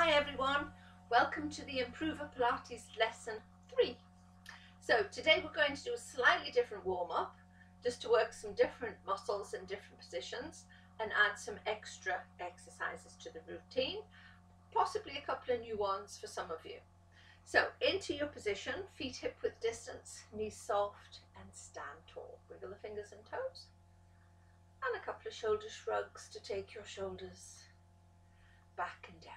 Hi everyone, welcome to the Improver Pilates lesson 3. So today we're going to do a slightly different warm-up just to work some different muscles in different positions and add some extra exercises to the routine, possibly a couple of new ones for some of you. So into your position, feet hip width distance, knees soft and stand tall. Wiggle the fingers and toes and a couple of shoulder shrugs to take your shoulders back and down.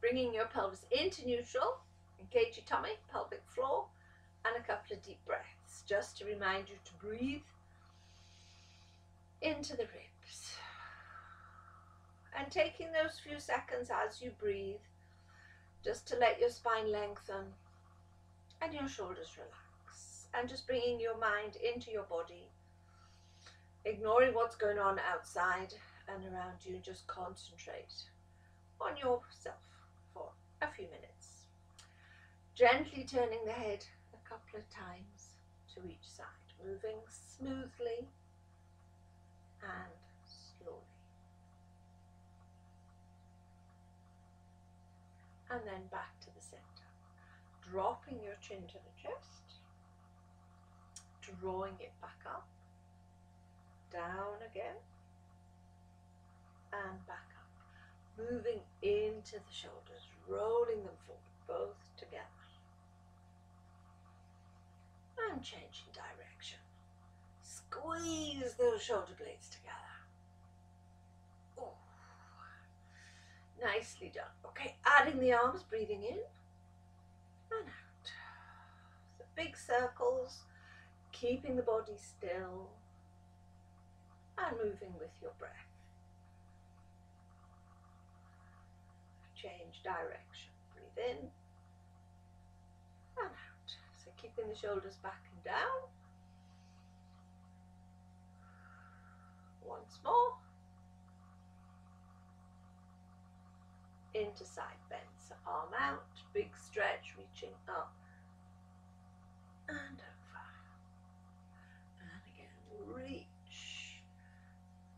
Bringing your pelvis into neutral, engage your tummy, pelvic floor, and a couple of deep breaths just to remind you to breathe into the ribs. And taking those few seconds as you breathe, just to let your spine lengthen and your shoulders relax. And just bringing your mind into your body, ignoring what's going on outside and around you, just concentrate on yourself for a few minutes. Gently turning the head a couple of times to each side, moving smoothly and slowly. And then back to the center, dropping your chin to the chest, drawing it back up, down again, and back up, moving into the shoulders, rolling them forward, both together, and changing direction. Squeeze those shoulder blades together. Ooh. Nicely done. Okay, adding the arms, breathing in and out. So big circles, keeping the body still and moving with your breath. Change direction. Breathe in and out. So keeping the shoulders back and down. Once more. Into side bend. So arm out, big stretch, reaching up and over. And again, reach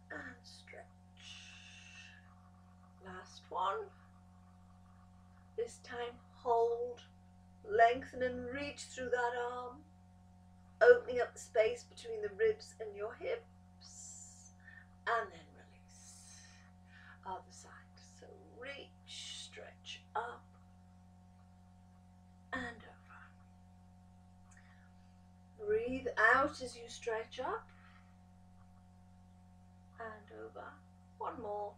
and stretch. Last one. This time hold, lengthen and reach through that arm, opening up the space between the ribs and your hips, and then release. Other side. So reach, stretch up and over. Breathe out as you stretch up and over. One more.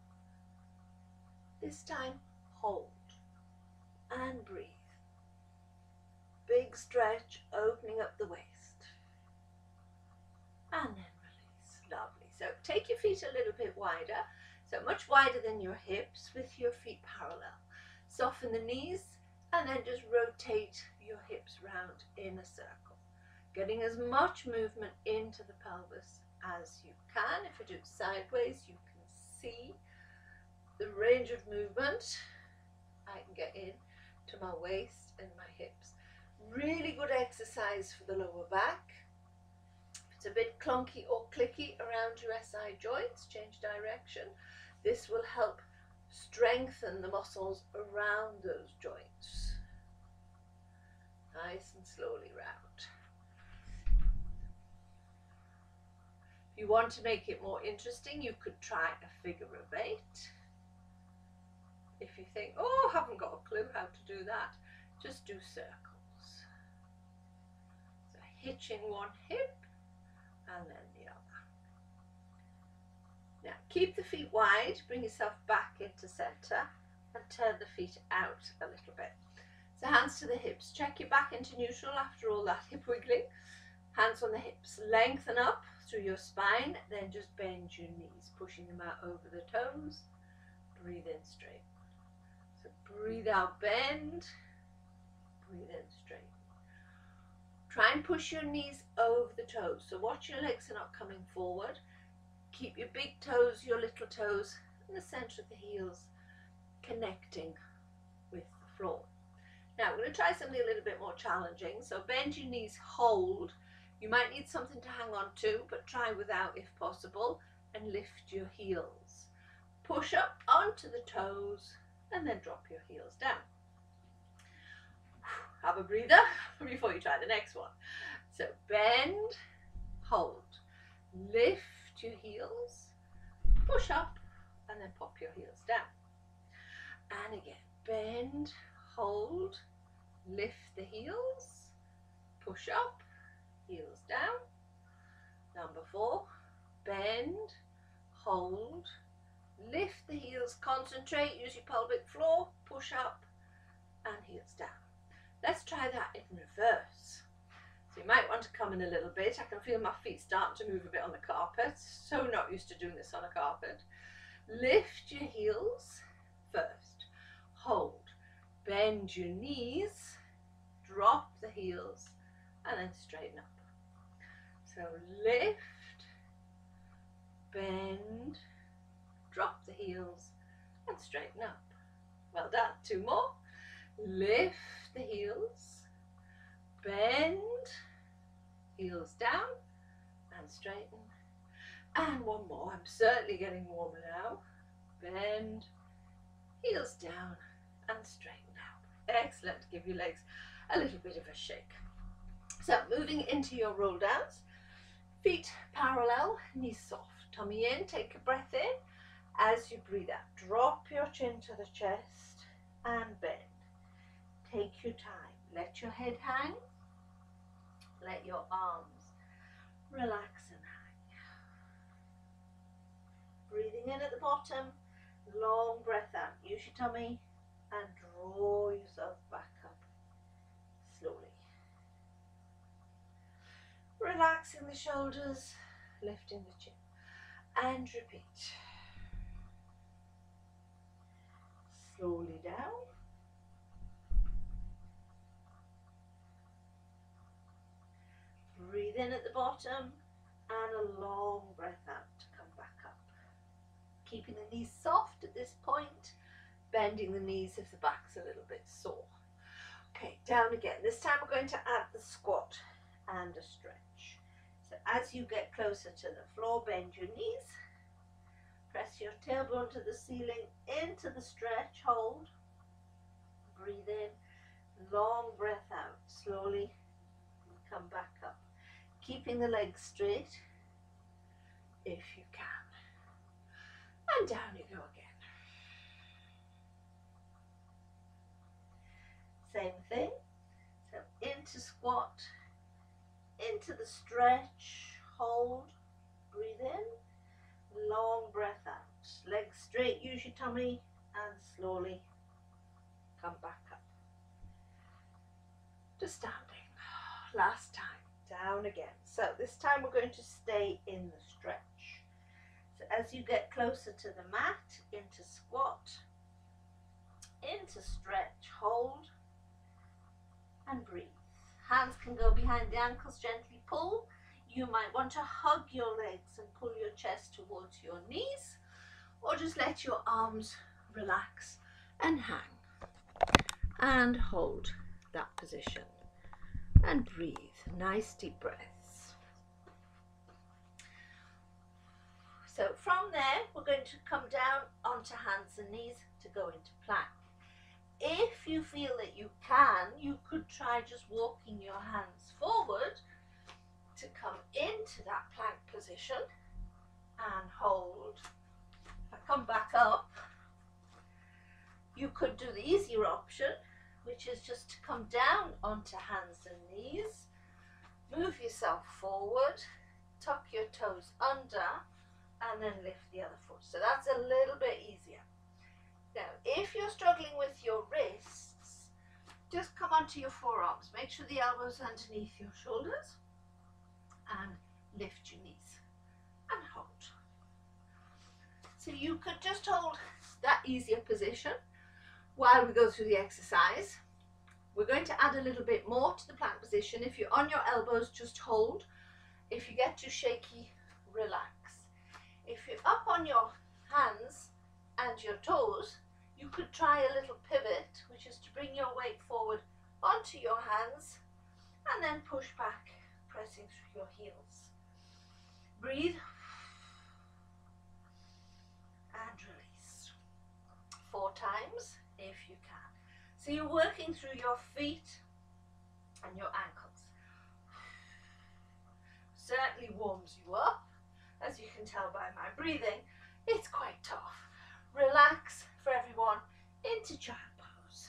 This time hold and breathe. Big stretch, opening up the waist. And then release. Lovely. So take your feet a little bit wider, so much wider than your hips with your feet parallel. Soften the knees and then just rotate your hips round in a circle. Getting as much movement into the pelvis as you can. If you do it sideways, you can see the range of movement I can get in to my waist and my hips. Really good exercise for the lower back. If it's a bit clunky or clicky around your SI joints, change direction. This will help strengthen the muscles around those joints. Nice and slowly round. If you want to make it more interesting, you could try a figure of 8. If you think, oh, I haven't got a clue how to do that, just do circles. So hitching one hip and then the other. Now keep the feet wide, bring yourself back into center and turn the feet out a little bit. So hands to the hips, check your back into neutral after all that hip wiggling. Hands on the hips, lengthen up through your spine, then just bend your knees, pushing them out over the toes. Breathe in, straight. So breathe out, bend, breathe in, straight. Try and push your knees over the toes. So watch your legs are not coming forward. Keep your big toes, your little toes in the center of the heels, connecting with the floor. Now we're going to try something a little bit more challenging. So bend your knees, hold. You might need something to hang on to, but try without if possible, and lift your heels. Push up onto the toes and then drop your heels down. Have a breather before you try the next one. So bend, hold, lift your heels, push up, and then pop your heels down. And again, bend, hold, lift the heels, push up, heels down. Number 4, bend, hold, lift the heels, concentrate, use your pelvic floor, push up, and heels down. Let's try that in reverse. So you might want to come in a little bit. I can feel my feet starting to move a bit on the carpet. So not used to doing this on a carpet. Lift your heels first. Hold. Bend your knees. Drop the heels. And then straighten up. So lift. Bend. Drop the heels. And straighten up. Well done. 2 more. Lift the heels, bend, heels down, and straighten. And 1 more. I'm certainly getting warmer now. Bend, heels down, and straighten out. Excellent. Give your legs a little bit of a shake. So moving into your roll downs, feet parallel, knees soft, tummy in, take a breath in. As you breathe out, drop your chin to the chest and bend. Take your time. Let your head hang. Let your arms relax and hang. Breathing in at the bottom. Long breath out. Use your tummy and draw yourself back up slowly. Relaxing the shoulders, lifting the chin. And repeat. Slowly down. Breathe in at the bottom and a long breath out to come back up. Keeping the knees soft at this point, bending the knees if the back's a little bit sore. Okay, down again. This time we're going to add the squat and a stretch. So as you get closer to the floor, bend your knees. Press your tailbone to the ceiling, into the stretch, hold. Breathe in, long breath out, slowly come back up. Keeping the legs straight if you can. And down you go again. Same thing. So into squat, into the stretch, hold, breathe in, long breath out. Legs straight, use your tummy, and slowly come back up. To standing. Last time. Down again. So this time we're going to stay in the stretch. So as you get closer to the mat, into squat, into stretch, hold, and breathe. Hands can go behind the ankles, gently pull. You might want to hug your legs and pull your chest towards your knees, or just let your arms relax and hang. And hold that position. And breathe. Nice deep breaths. So from there, we're going to come down onto hands and knees to go into plank. If you feel that you can, you could try just walking your hands forward to come into that plank position and hold. If I come back up, you could do the easier option, which is just to come down onto hands and knees, move yourself forward, tuck your toes under, and then lift the other foot. So that's a little bit easier. Now, if you're struggling with your wrists, just come onto your forearms. Make sure the elbows are underneath your shoulders, and lift your knees, and hold. So you could just hold that easier position while we go through the exercise. We're going to add a little bit more to the plank position. If you're on your elbows, just hold. If you get too shaky, relax. If you're up on your hands and your toes, you could try a little pivot, which is to bring your weight forward onto your hands and then push back, pressing through your heels. Breathe and release. 4 times if you can. So you're working through your feet and your ankles. Certainly warms you up. As you can tell by my breathing, it's quite tough. Relax for everyone into child pose.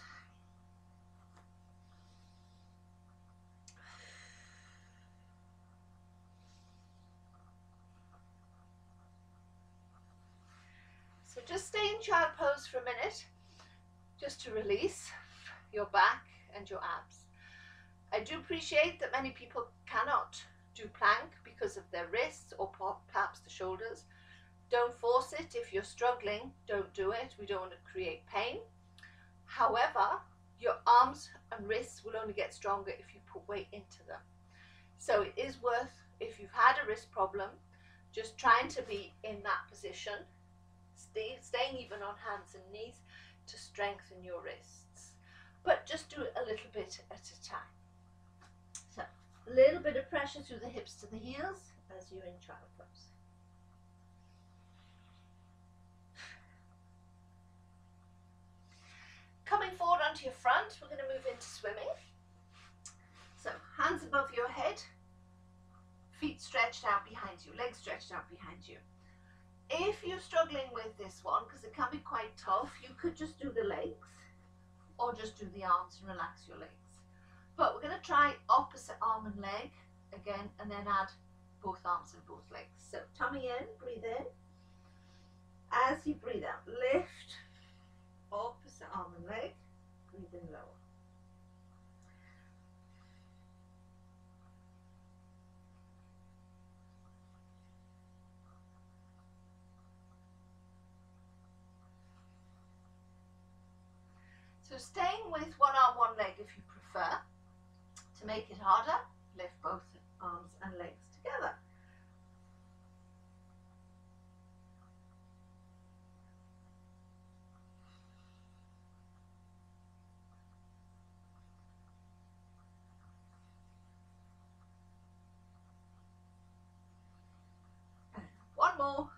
So just stay in child pose for a minute, just to release your back and your abs. I do appreciate that many people cannot do plank because of their wrists or perhaps the shoulders. Don't force it. If you're struggling, don't do it. We don't want to create pain. However, your arms and wrists will only get stronger if you put weight into them. So it is worth, if you've had a wrist problem, just trying to be in that position, staying even on hands and knees to strengthen your wrists. But just do it a little bit at a time. So a little bit of pressure through the hips to the heels as you're in child pose. Coming forward onto your front, we're going to move into swimming. So hands above your head, feet stretched out behind you, legs stretched out behind you. If you're struggling with this one, because it can be quite tough, you could just do the legs or just do the arms and relax your legs. But we're going to try opposite arm and leg again, and then add both arms and both legs. So tummy in, breathe in. As you breathe out, lift, opposite arm and leg, breathe in lower. So staying with one arm, one leg if you prefer. To make it harder, lift both arms and legs together. One more.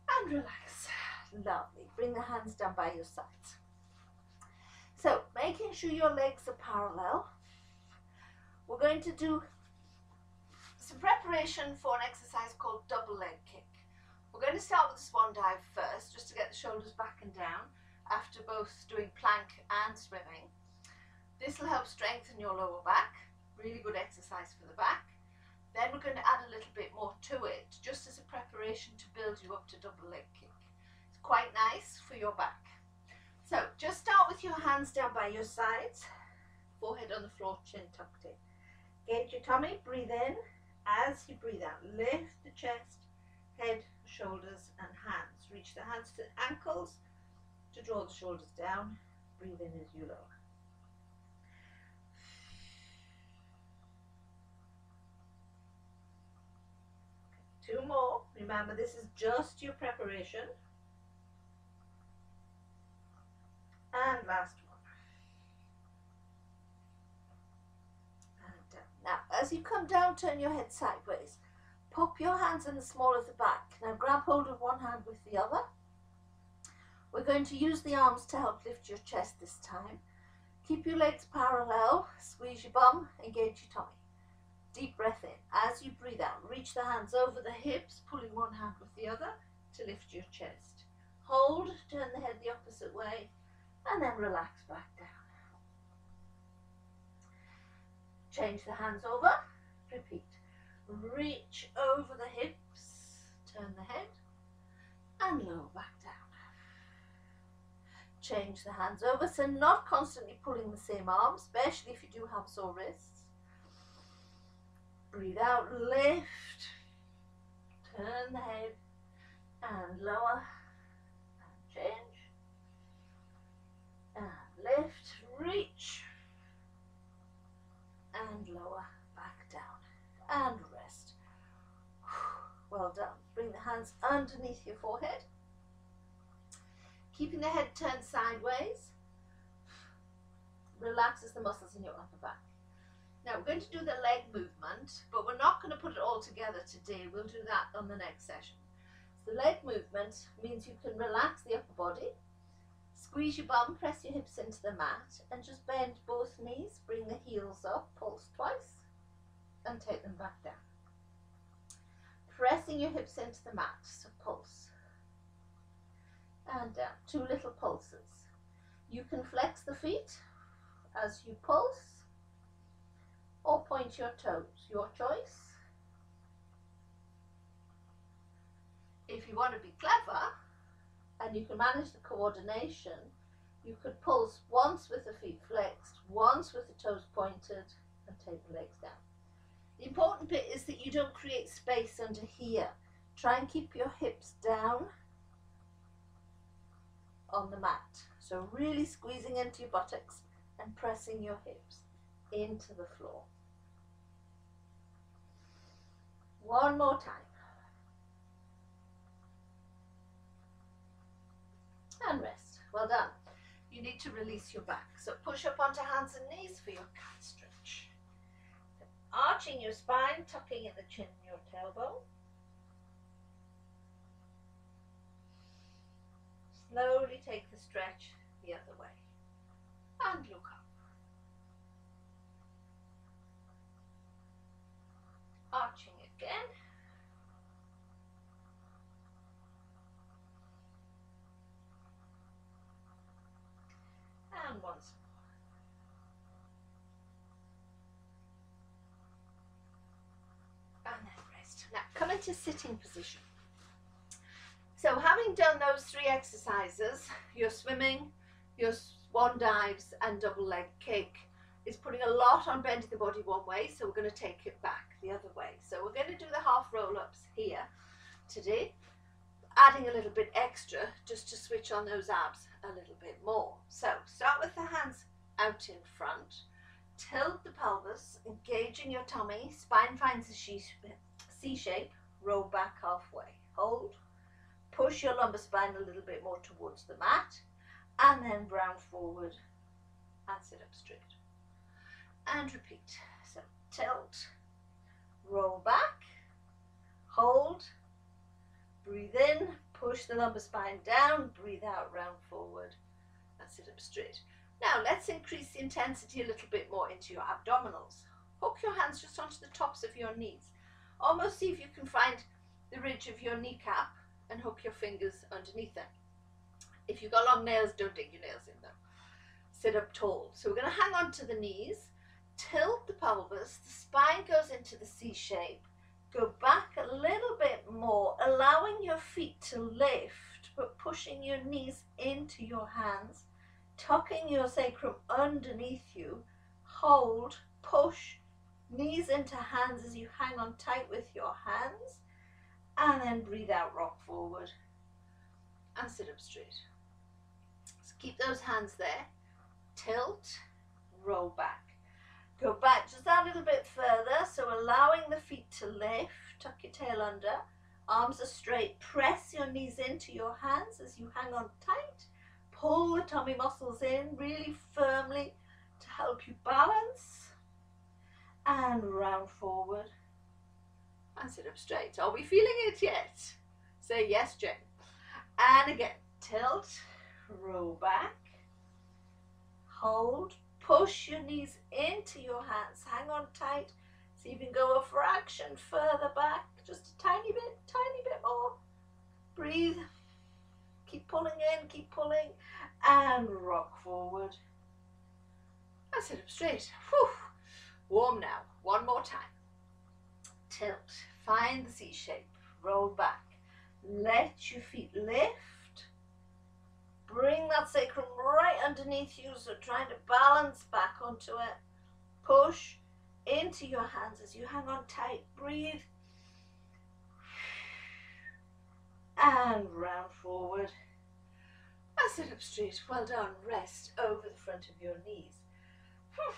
And relax. Lovely. Bring the hands down by your sides. So making sure your legs are parallel. We're going to do some preparation for an exercise called double leg kick. We're going to start with the swan dive first, just to get the shoulders back and down after both doing plank and swimming. This will help strengthen your lower back. Really good exercise for the back. Then we're going to add a little bit more to it, just as a preparation to build you up to double leg kick. It's quite nice for your back. So just start with your hands down by your sides, forehead on the floor, chin tucked in. Engage your tummy, breathe in. As you breathe out, lift the chest, head, shoulders and hands. Reach the hands to the ankles to draw the shoulders down. Breathe in as you lower. Okay, 2 more. Remember, this is just your preparation. And last one. And down. Now, as you come down, turn your head sideways. Pop your hands in the small of the back. Now grab hold of one hand with the other. We're going to use the arms to help lift your chest this time. Keep your legs parallel. Squeeze your bum. Engage your tummy. Deep breath in. As you breathe out, reach the hands over the hips, pulling one hand with the other to lift your chest. Hold, turn the head the opposite way, and then relax back down. Change the hands over, repeat. Reach over the hips, turn the head, and lower back down. Change the hands over, so not constantly pulling the same arm, especially if you do have sore wrists. Breathe out, lift, turn the head, and lower, and change. And lift, reach, and lower, back down, and rest. Well done. Bring the hands underneath your forehead, keeping the head turned sideways. Relaxes the muscles in your upper back. Now we're going to do the leg movement, but we're not going to put it all together today. We'll do that on the next session. So leg movement means you can relax the upper body, squeeze your bum, press your hips into the mat, and just bend both knees, bring the heels up, pulse twice, and take them back down. Pressing your hips into the mat, so pulse, and down, 2 little pulses. You can flex the feet as you pulse, or point your toes, your choice. If you want to be clever, and you can manage the coordination, you could pulse once with the feet flexed, once with the toes pointed, and take the legs down. The important bit is that you don't create space under here. Try and keep your hips down on the mat. So really squeezing into your buttocks and pressing your hips into the floor. One more time. And rest. Well done. You need to release your back. So push up onto hands and knees for your cat stretch. So arching your spine, tucking in the chin in your tailbone. Slowly take the stretch the other way. And look up. Arching again. And once more. And then rest. Now come into sitting position. So having done those 3 exercises, your swimming, your swan dives and double leg kick is putting a lot on bending the body one way, so we're going to take it back the other way. So we're going to do the half roll-ups here today, adding a little bit extra just to switch on those abs a little bit more. So start with the hands out in front, tilt the pelvis, engaging your tummy, spine finds a C shape, roll back halfway, hold, push your lumbar spine a little bit more towards the mat, and then round forward and sit up straight. And repeat. So tilt, roll back, hold, breathe in, push the lumbar spine down, breathe out, round forward, and sit up straight. Now let's increase the intensity a little bit more into your abdominals. Hook your hands just onto the tops of your knees. Almost see if you can find the ridge of your kneecap and hook your fingers underneath them. If you've got long nails, don't dig your nails in them. Sit up tall. So we're going to hang on to the knees, tilt the pelvis, the spine goes into the C shape, go back a little bit more, allowing your feet to lift, but pushing your knees into your hands, tucking your sacrum underneath you, hold, push, knees into hands as you hang on tight with your hands, and then breathe out, rock forward, and sit up straight. So keep those hands there, tilt, roll back. Go back just that little bit further, so allowing the feet to lift, tuck your tail under, arms are straight, press your knees into your hands as you hang on tight, pull the tummy muscles in really firmly to help you balance, and round forward, and sit up straight. Are we feeling it yet? Say yes, Jen. And again, tilt, roll back, hold, push your knees into your hands, hang on tight, so you can go a fraction further back, just a tiny bit more. Breathe, keep pulling in, keep pulling, and rock forward. And sit up straight. Whew. Warm now, one more time. Tilt, find the C shape, roll back, let your feet lift, bring that sacrum right underneath you, so trying to balance back onto it, push into your hands as you hang on tight, breathe, and round forward, and sit up straight. Well done, rest over the front of your knees. Whew.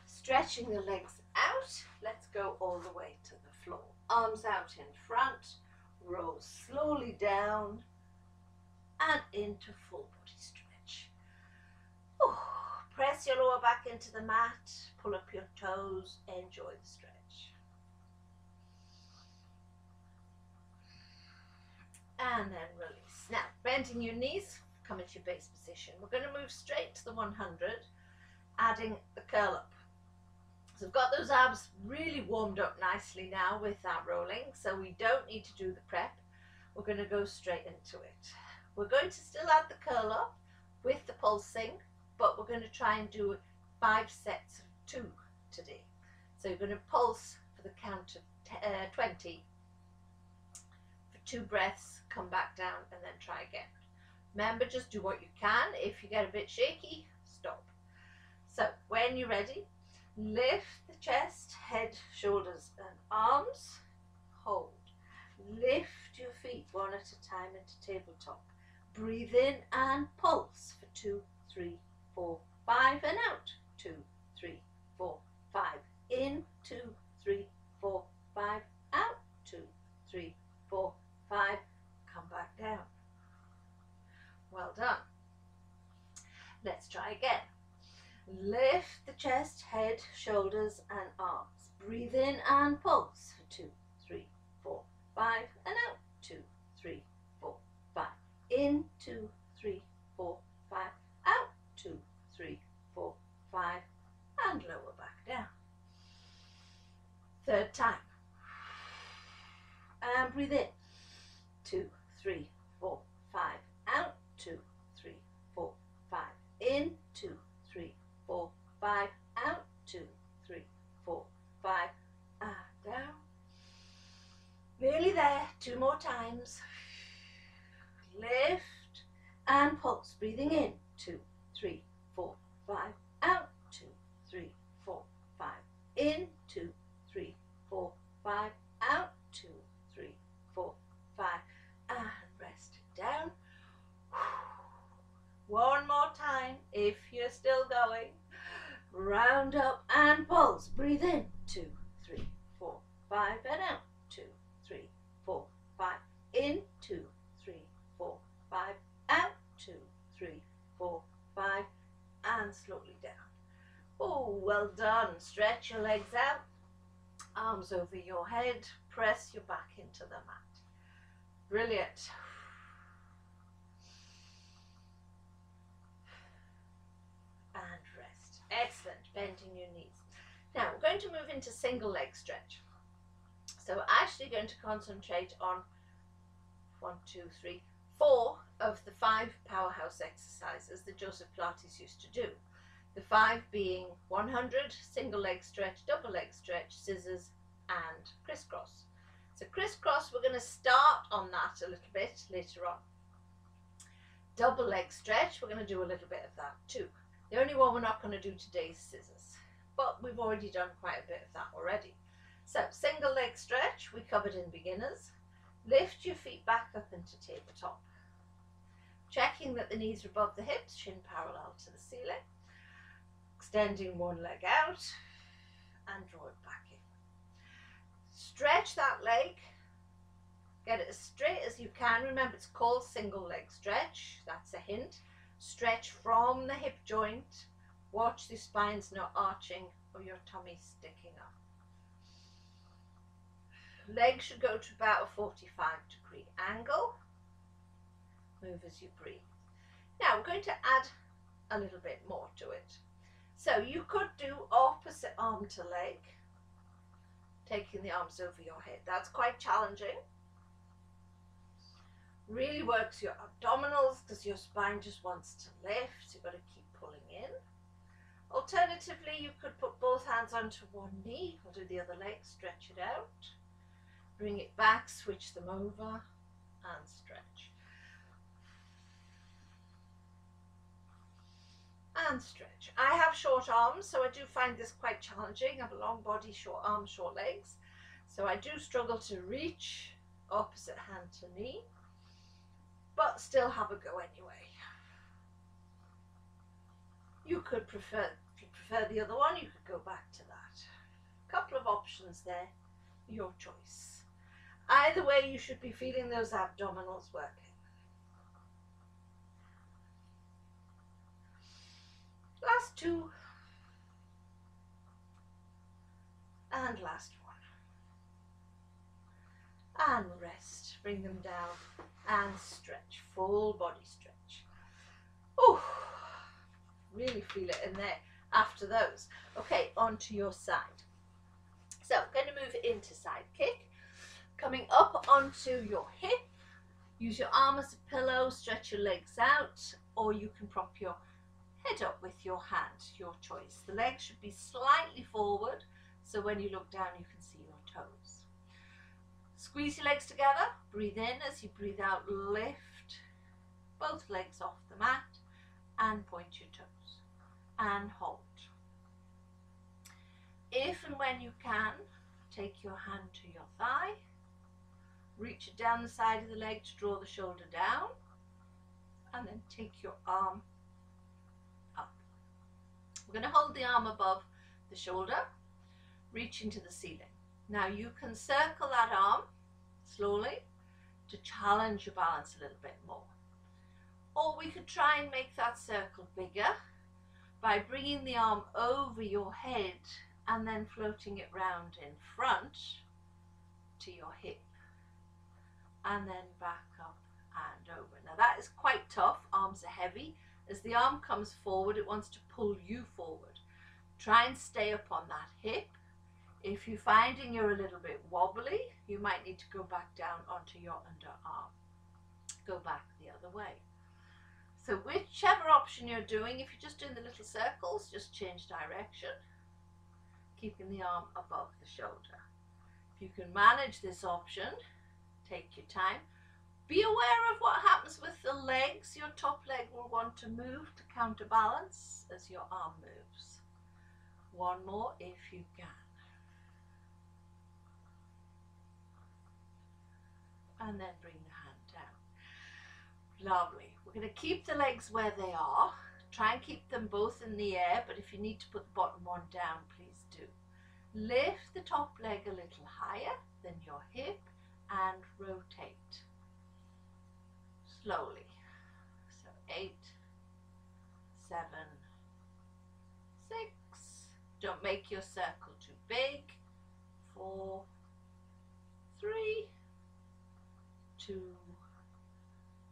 Stretching the legs out, let's go all the way to the floor. Arms out in front, roll slowly down and into full body stretch. Ooh. Press your lower back into the mat, pull up your toes, enjoy the stretch. and then release. Now, bending your knees, come into your base position. We're going to move straight to the 100, adding the curl up. So we've got those abs really warmed up nicely now with that rolling, so we don't need to do the prep. We're going to go straight into it. We're going to still add the curl up with the pulsing, but we're going to try and do 5 sets of 2 today. So you're going to pulse for the count of 20 for 2 breaths, come back down and then try again. Remember, just do what you can. If you get a bit shaky, stop. So when you're ready, lift the chest, head, shoulders and arms. Hold. Lift your feet one at a time into tabletop. Breathe in and pulse for 2, 3, 4, 5 and out. 2, 3, 4, 5. In, 2, 3, 4, 5. Out. 2, 3, 4, 5. Come back down. Well done. Let's try again. Lift the chest, head, shoulders and arms. Breathe in and pulse for 2, 3, 4, 5 and out. 2, 3, 4, 5. In, 2, 3, 4, 5. Out. 2, 3, 4, 5 and lower back down. Third time. And breathe in. 2, 3, 4, 5. Out. 2, 3, 4, 5. In. 2, 3, 4, 5. Out. 2, 3, 4, 5. And down. Nearly there. 2 more times. Lift and pulse. Breathing in. 2, 3, 4, 5. Out. 2, 3, 4, 5. In. 2, 3, 4, 5. Out. 2, 3, 4, 5. And rest it down. One more time. If you're still going, round up and pulse. Breathe in. 2, 3, 4, 5 and out. 2, 3, 4, 5. In. 2, 3, 4, 5. Out. 2, 3, 4, 5 and slowly down. Oh, well done. Stretch your legs out, arms over your head, press your back into the mat. Brilliant. And rest. Excellent. Bending your knees. Now we're going to move into single leg stretch. So we're actually going to concentrate on 1, 2, 3, 4 of the 5 powerhouse exercises that Joseph Pilates used to do. The 5 being 100, single leg stretch, double leg stretch, scissors and crisscross. So crisscross, we're going to start on that a little bit later on. Double leg stretch, we're going to do a little bit of that too. The only one we're not going to do today is scissors, but we've already done quite a bit of that already. So single leg stretch, we covered in beginners. Lift your feet back up into tabletop. Checking that the knees are above the hips, shin parallel to the ceiling. Extending one leg out and draw it back in. Stretch that leg. Get it as straight as you can. Remember, it's called single leg stretch. That's a hint. Stretch from the hip joint. Watch the spine's not arching or your tummy sticking up. Legs should go to about a 45-degree angle. Move as you breathe. Now we're going to add a little bit more to it. So you could do opposite arm to leg, taking the arms over your head. That's quite challenging. Really works your abdominals because your spine just wants to lift. You've got to keep pulling in. Alternatively, you could put both hands onto one knee. We'll do the other leg, stretch it out. Bring it back, switch them over and stretch. And stretch. I have short arms, so I do find this quite challenging. I have a long body, short arms, short legs. So I do struggle to reach opposite hand to knee, but still have a go anyway. You could prefer, if you prefer the other one, you could go back to that. A couple of options there, your choice. Either way, you should be feeling those abdominals working. Last 2 and last 1. and rest. Bring them down and stretch, full body stretch. Oh, really feel it in there after those. Okay, onto your side. So I'm going to move into side kick. Coming up onto your hip, use your arm as a pillow, stretch your legs out, or you can prop your head up with your hand, your choice. The legs should be slightly forward, so when you look down you can see your toes. Squeeze your legs together, breathe in. As you breathe out, lift both legs off the mat and point your toes and hold. If and when you can, take your hand to your thigh, reach it down the side of the leg to draw the shoulder down, and then take your arm up. We're going to hold the arm above the shoulder, reaching to the ceiling. Now you can circle that arm slowly to challenge your balance a little bit more. Or we could try and make that circle bigger by bringing the arm over your head and then floating it round in front to your hip, and then back up and over. Now that is quite tough. Arms are heavy. As the arm comes forward, it wants to pull you forward. Try and stay up on that hip. If you're finding you're a little bit wobbly, you might need to go back down onto your underarm. Go back the other way. So whichever option you're doing, if you're just doing the little circles, just change direction, keeping the arm above the shoulder. If you can manage this option, take your time. Be aware of what happens with the legs. Your top leg will want to move to counterbalance as your arm moves. One more if you can. And then bring the hand down. Lovely. We're going to keep the legs where they are. Try and keep them both in the air, but if you need to put the bottom one down, please do. Lift the top leg a little higher than your hip and rotate slowly. So 8, 7, 6. Don't make your circle too big. 4, 3, 2,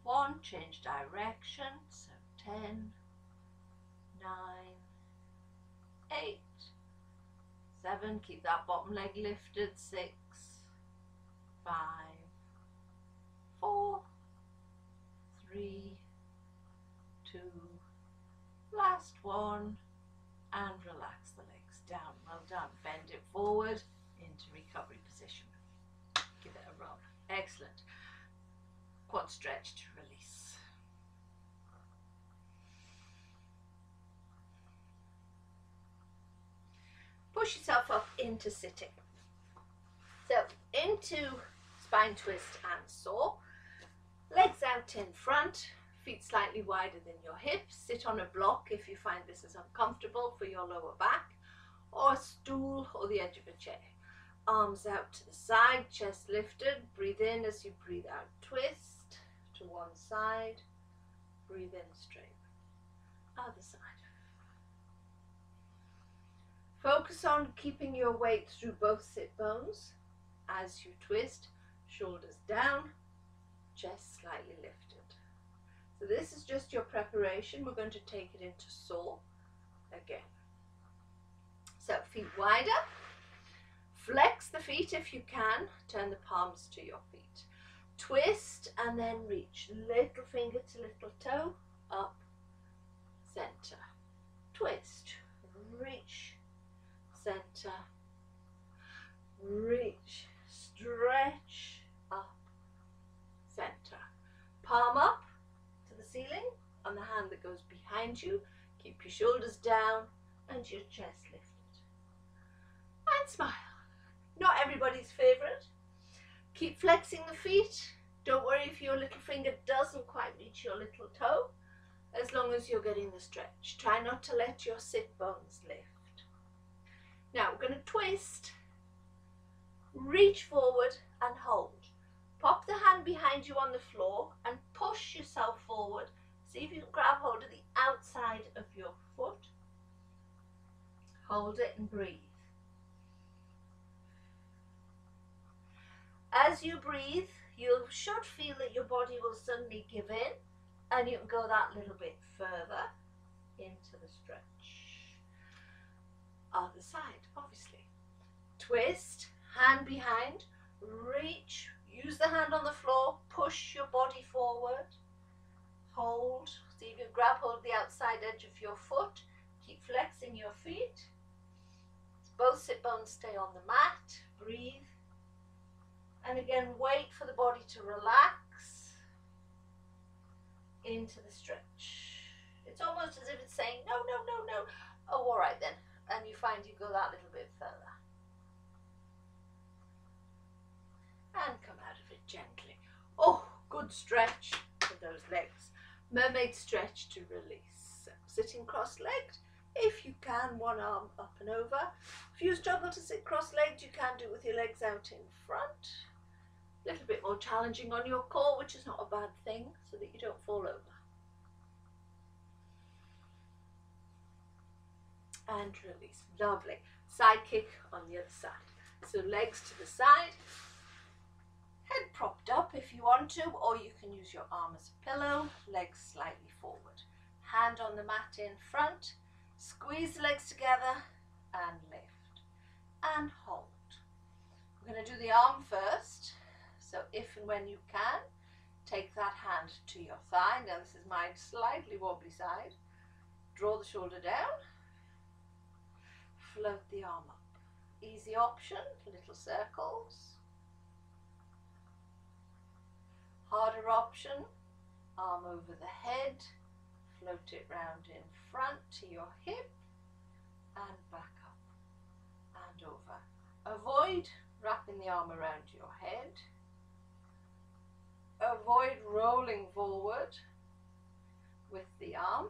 1. Change direction. So 10, 9, 8, 7. Keep that bottom leg lifted. 6, 5, 4, 3, 2. Last one. And relax the legs down. Well done. Bend it forward into recovery position. Give it a rub. Excellent. Quad stretch to release. Push yourself up into sitting. So into spine twist and saw. Legs out in front, feet slightly wider than your hips. Sit on a block if you find this is uncomfortable for your lower back, or a stool or the edge of a chair. Arms out to the side, chest lifted. Breathe in as you breathe out. Twist to one side. Breathe in straight. Other side. Focus on keeping your weight through both sit bones as you twist. Shoulders down, chest slightly lifted. So this is just your preparation. We're going to take it into saw again. So feet wider. Flex the feet if you can. Turn the palms to your feet. Twist and then reach. Little finger to little toe. Up. Center. Twist. Reach. Center. Reach. Stretch. Up. Center. Palm up to the ceiling on the hand that goes behind you. Keep your shoulders down and your chest lifted. And smile. Not everybody's favorite. Keep flexing the feet. Don't worry if your little finger doesn't quite reach your little toe, as long as you're getting the stretch. Try not to let your sit bones lift. Now we're going to twist, reach forward and hold. Pop the hand behind you on the floor and push yourself forward. See if you can grab hold of the outside of your foot. Hold it and breathe. As you breathe, you should feel that your body will suddenly give in, and you can go that little bit further into the stretch. Other side, obviously. Twist, hand behind, reach, use the hand on the floor, push your body forward, hold, see if you grab hold of the outside edge of your foot, keep flexing your feet. Both sit bones stay on the mat, breathe, and again wait for the body to relax into the stretch. It's almost as if it's saying, no, no, no, no. Oh, all right then. And you find you go that little bit further. And come out of it gently. Oh, good stretch for those legs. Mermaid stretch to release. So, sitting cross-legged. If you can, one arm up and over. If you struggle to sit cross-legged, you can do it with your legs out in front. A little bit more challenging on your core, which is not a bad thing, so that you don't fall over. And release. Lovely. Side kick on the other side. So legs to the side. Head propped up if you want to, or you can use your arm as a pillow. Legs slightly forward. Hand on the mat in front. Squeeze the legs together and lift. And hold. We're going to do the arm first. So if and when you can, take that hand to your thigh. Now this is my slightly wobbly side. Draw the shoulder down. Float the arm up. Easy option, little circles. Harder option, arm over the head. Float it round in front to your hip and back up and over. Avoid wrapping the arm around your head. Avoid rolling forward with the arm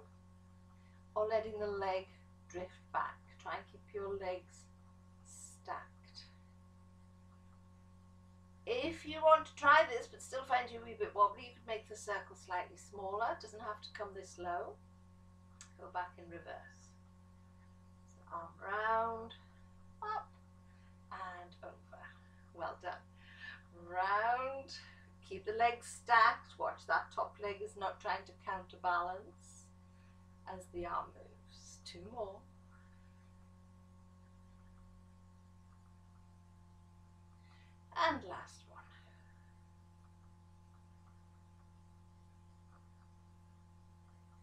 or letting the leg drift back. Try and keep your legs stacked. If you want to try this but still find you a wee bit wobbly, you could make the circle slightly smaller. It doesn't have to come this low. Go back in reverse. So arm round, up and over. Well done. Round. Keep the legs stacked. Watch that top leg is not trying to counterbalance as the arm moves. Two more. And last one.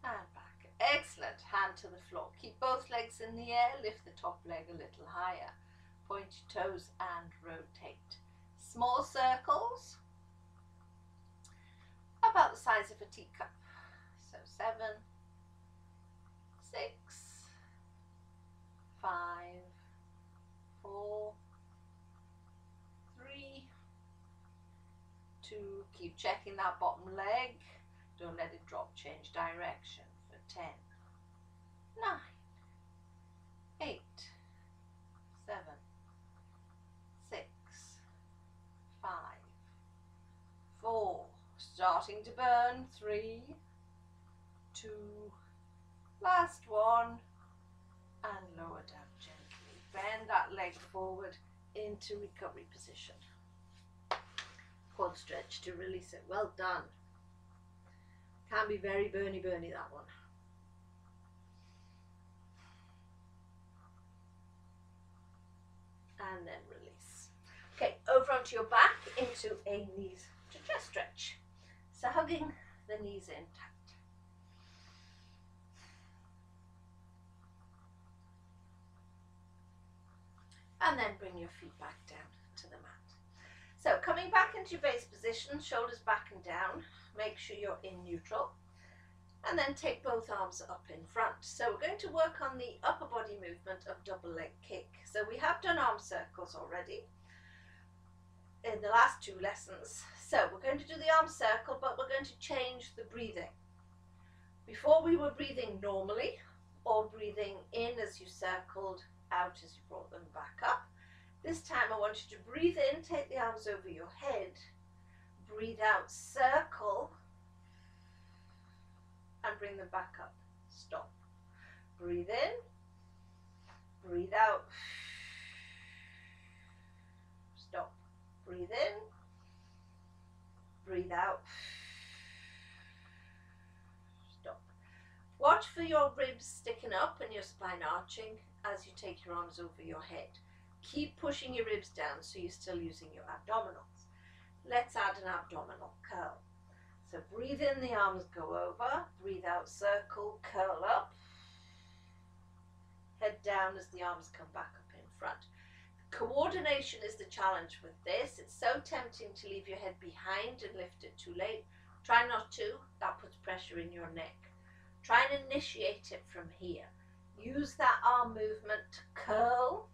And back. Excellent. Hand to the floor. Keep both legs in the air. Lift the top leg a little higher. Point your toes and rotate. Small circles. About the size of a teacup. So 7, 6, 5, 4, 3, 2, keep checking that bottom leg. Don't let it drop, change direction for 10, 9, 8, 7, 6, 5, 4, starting to burn, 3, 2, last one, and lower down gently. Bend that leg forward into recovery position. Quad stretch to release it. Well done. Can be very burny that one. And then release. Okay, over onto your back into a knees to chest stretch. So hugging the knees in tight. And then bring your feet back down to the mat. So coming back into your base position, shoulders back and down, make sure you're in neutral, and then take both arms up in front. So we're going to work on the upper body movement of double leg kick. So we have done arm circles already in the last 2 lessons. So we're going to do the arm circle, but we're going to change the breathing. Before we were breathing normally, or breathing in as you circled, out as you brought them back up. This time I want you to breathe in, take the arms over your head, breathe out, circle, and bring them back up. Stop. Breathe in, breathe out, stop. Breathe in, breathe out. Stop. Watch for your ribs sticking up and your spine arching as you take your arms over your head. Keep pushing your ribs down so you're still using your abdominals. Let's add an abdominal curl. So breathe in, the arms go over. Breathe out, circle, curl up. Head down as the arms come back up in front. Coordination is the challenge with this. It's so tempting to leave your head behind and lift it too late. Try not to. That puts pressure in your neck. Try and initiate it from here. Use that arm movement to curl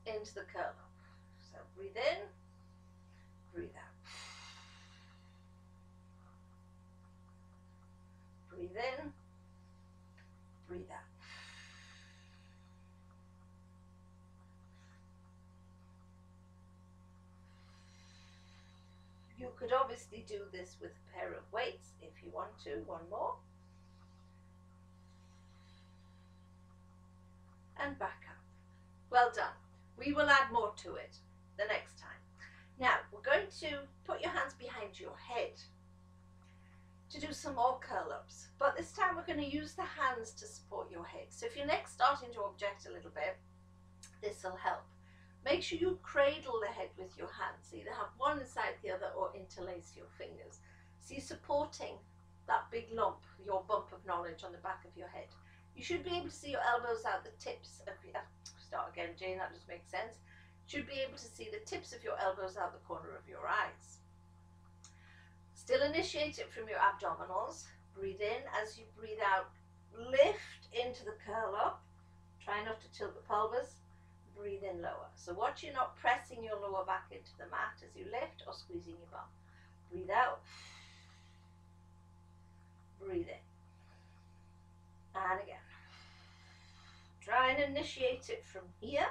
into the curl up. So breathe in, breathe out. Breathe in, breathe out. You could obviously do this with a pair of weights if you want to. One more. And back up. Well done. We will add more to it the next time. Now, we're going to put your hands behind your head to do some more curl-ups. But this time we're going to use the hands to support your head. So if your neck's starting to object a little bit, this will help. Make sure you cradle the head with your hands. Either have one inside the other or interlace your fingers. So you're supporting that big lump, your bump of knowledge on the back of your head. You should be able to see your elbows out the tips of your, start again Jane, that just makes sense. Should be able to see the tips of your elbows out the corner of your eyes. Still initiate it from your abdominals. Breathe in. As you breathe out, lift into the curl up. Try not to tilt the pelvis. Breathe in lower. So watch you're not pressing your lower back into the mat as you lift or squeezing your bum. Breathe out. Breathe in. And again. Try and initiate it from here.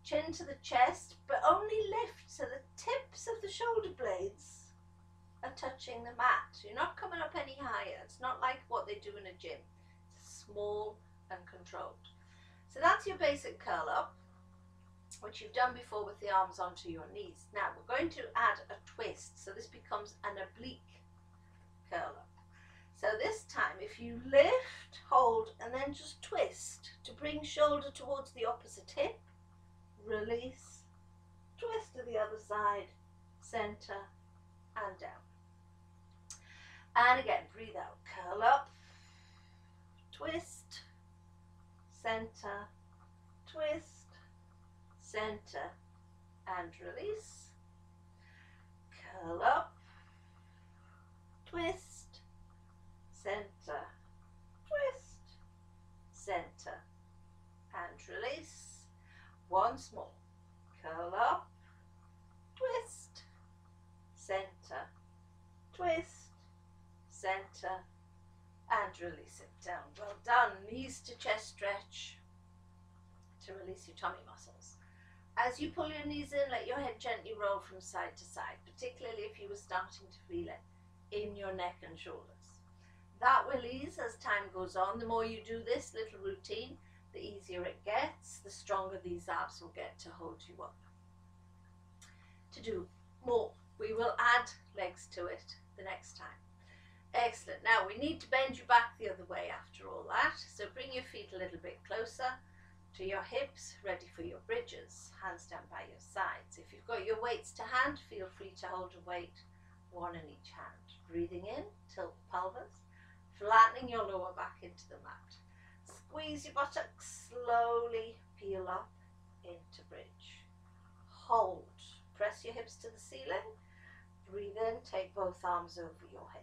Chin to the chest, but only lift so the tips of the shoulder blades are touching the mat. You're not coming up any higher. It's not like what they do in a gym. It's small and controlled. So that's your basic curl up, which you've done before with the arms onto your knees. Now we're going to add a twist. So this becomes an oblique curl up. So this time, if you lift, hold, and then just twist to bring shoulder towards the opposite hip, release, twist to the other side, center, and down. And again, breathe out, curl up, twist, center, twist, center, and release, curl up, twist, center, twist, center, and release. Once more, curl up, twist, center, twist, center, and release it down. Well done. Knees to chest stretch to release your tummy muscles. As you pull your knees in, let your head gently roll from side to side, particularly if you were starting to feel it in your neck and shoulders. That will ease as time goes on. The more you do this little routine, the easier it gets, the stronger these abs will get to hold you up. To do more, we will add legs to it the next time. Excellent. Now we need to bend you back the other way after all that. So bring your feet a little bit closer to your hips, ready for your bridges. Hands down by your sides. If you've got your weights to hand, feel free to hold a weight, one in each hand. Breathing in, tilt the pelvis, flattening your lower back into the mat. Squeeze your buttocks, slowly peel up into bridge. Hold, press your hips to the ceiling. Breathe in, take both arms over your head.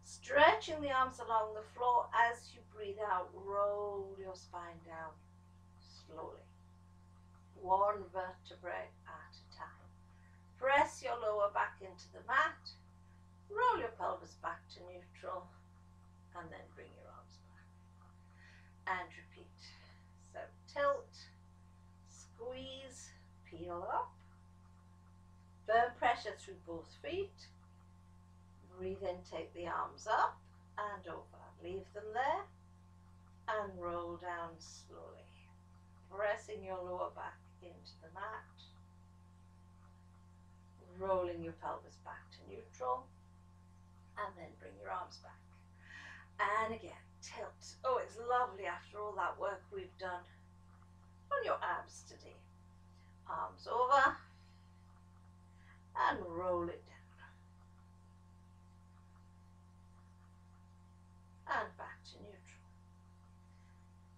Stretching the arms along the floor. As you breathe out, roll your spine down slowly. One vertebrae at a time. Press your lower back into the mat. Roll your pelvis back to neutral. And then bring your arms back. And repeat. So tilt, squeeze, peel up. Firm pressure through both feet. Breathe in, take the arms up and over. Leave them there and roll down slowly. Pressing your lower back into the mat. rolling your pelvis back to neutral, and then bring your arms back. And again, tilt. Oh, it's lovely after all that work we've done on your abs today. Arms over and roll it down. And back to neutral.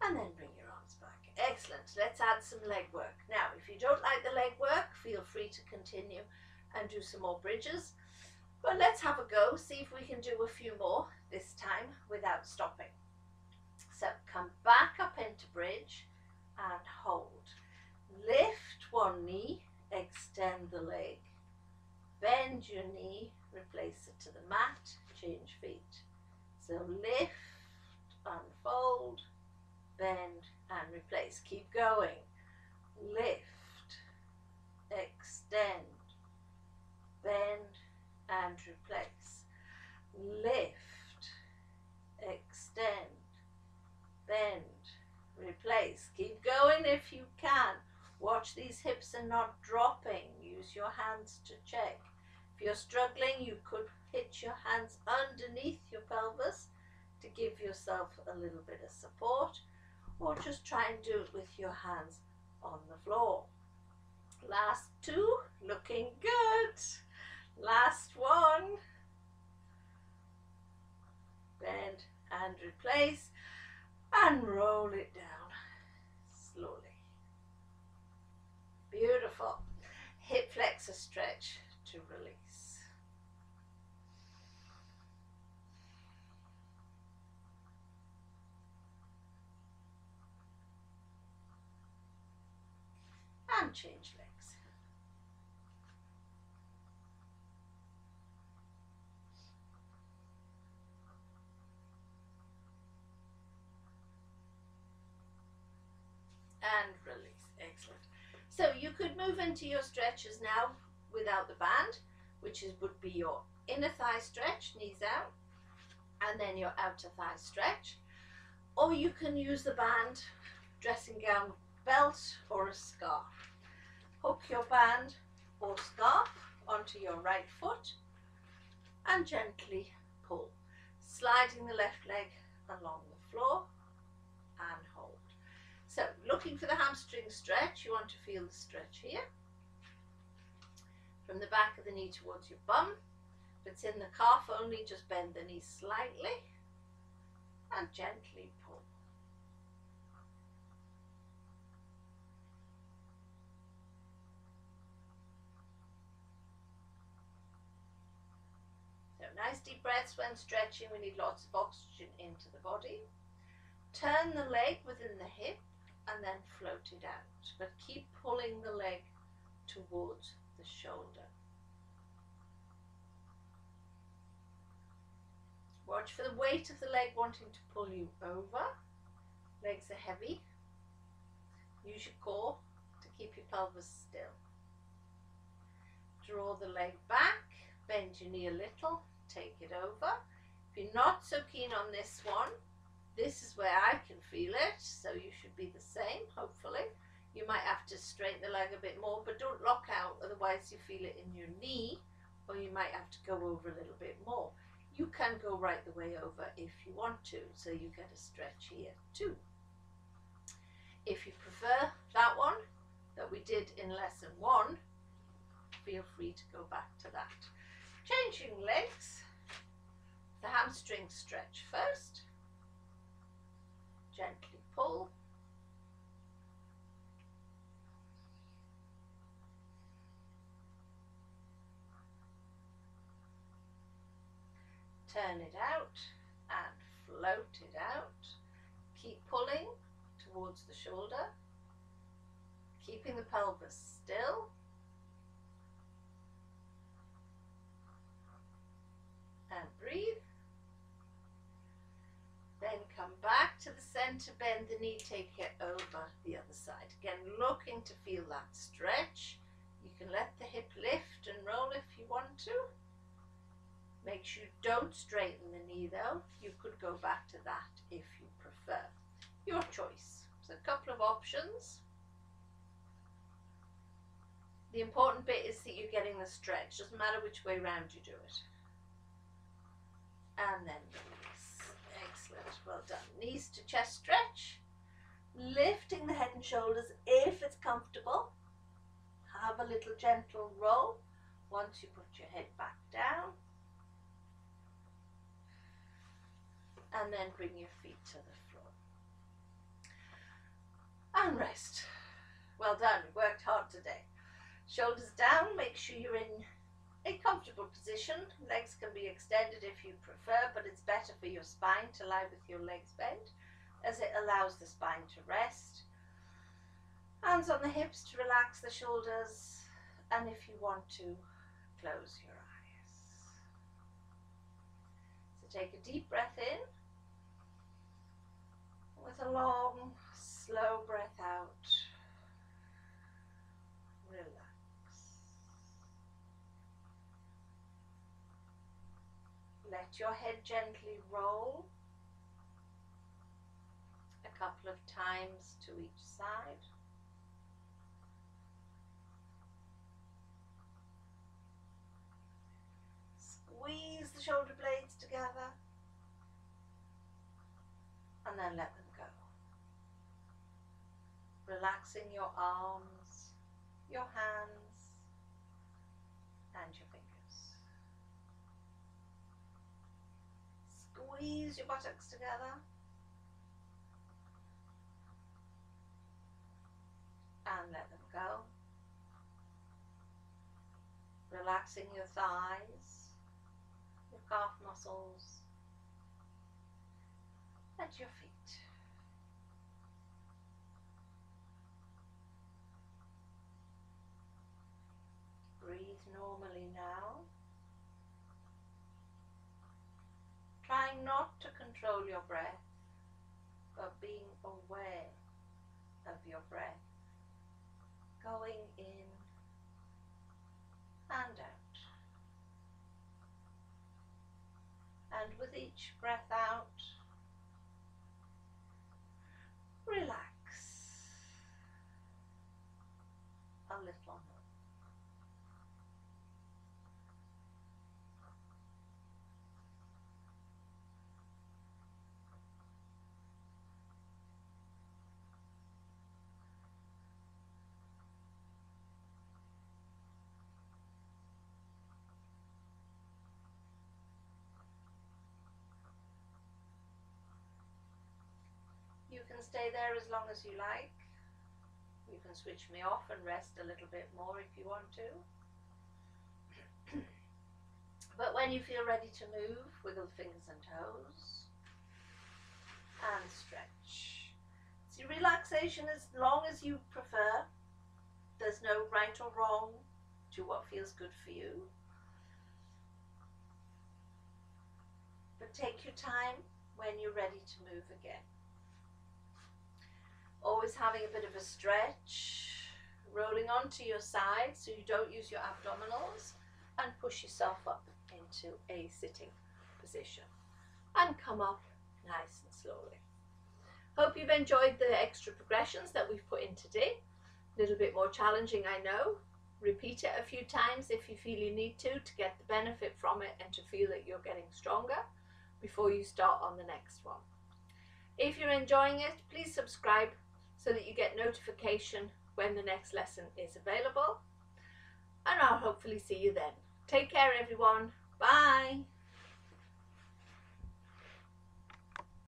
And then bring your arms back. Excellent. Let's add some leg work. Now, if you don't like the leg work, feel free to continue and do some more bridges. But let's have a go, see if we can do a few more this time without stopping. So come back up into bridge and hold. Lift one knee, extend the leg. Bend your knee, replace it to the mat, change feet. So lift, unfold, bend and replace. Keep going. Lift, extend, bend and replace. Lift, extend, bend, replace. Keep going if you can. Watch these hips are not dropping. Use your hands to check. If you're struggling, you could hitch your hands underneath your pelvis to give yourself a little bit of support, or just try and do it with your hands on the floor. Last two, looking good. Last one. Bend and replace and roll it down slowly. Beautiful. Hip flexor stretch to release. And change legs. And release. Excellent. So you could move into your stretches now without the band, which would be your inner thigh stretch, knees out, and then your outer thigh stretch. Or you can use the band, dressing gown, belt, or a scarf. Hook your band or scarf onto your right foot and gently pull, sliding the left leg along the floor and hold. So looking for the hamstring stretch, you want to feel the stretch here. From the back of the knee towards your bum. If it's in the calf only, just bend the knee slightly and gently pull. So nice deep breaths when stretching. We need lots of oxygen into the body. Turn the leg within the hip and then float it out, but keep pulling the leg towards the shoulder. Watch for the weight of the leg wanting to pull you over. Legs are heavy. Use your core to keep your pelvis still. Draw the leg back, bend your knee a little, take it over. If you're not so keen on this one, this is where I can feel it, so you should be the same, hopefully. You might have to straighten the leg a bit more, but don't lock out, otherwise you feel it in your knee, or you might have to go over a little bit more. You can go right the way over if you want to, so you get a stretch here too. If you prefer that one that we did in lesson 1, feel free to go back to that. Changing legs, the hamstring stretch first. Gently pull. Turn it out and float it out. Keep pulling towards the shoulder, keeping the pelvis still. And breathe. Then come back to the center, bend the knee, take it over the other side. Again, looking to feel that stretch. You can let the hip lift and roll if you want to. Make sure you don't straighten the knee though. You could go back to that if you prefer. Your choice. So a couple of options. The important bit is that you're getting the stretch. Doesn't matter which way round you do it. And then release. Excellent. Well done. Knees to chest stretch. Lifting the head and shoulders if it's comfortable. Have a little gentle roll once you put your head back down. And then bring your feet to the floor. And rest. Well done. We worked hard today. Shoulders down. Make sure you're in a comfortable position. Legs can be extended if you prefer, but it's better for your spine to lie with your legs bent, as it allows the spine to rest. Hands on the hips to relax the shoulders, and if you want to, close your eyes. So take a deep breath in, with a long, slow breath out. Relax. Let your head gently roll a couple of times to each side. Squeeze the shoulder blades together and then let them go. Relaxing your arms, your hands and your fingers. Squeeze your buttocks together and let them go. Relaxing your thighs, your calf muscles and your feet. Breathe normally now. Trying not to control your breath, but being aware of your breath going in and out. And with each breath out, relax a little more. You can stay there as long as you like. You can switch me off and rest a little bit more if you want to. But when you feel ready to move, wiggle the fingers and toes and stretch. So relaxation as long as you prefer. There's no right or wrong to what feels good for you. But take your time when you're ready to move again. Always having a bit of a stretch, rolling onto your side so you don't use your abdominals, and push yourself up into a sitting position and come up nice and slowly. Hope you've enjoyed the extra progressions that we've put in today. A little bit more challenging, I know. Repeat it a few times if you feel you need to get the benefit from it and to feel that you're getting stronger before you start on the next one. If you're enjoying it, please subscribe so that you get notification when the next lesson is available. And I'll hopefully see you then. Take care, everyone. Bye.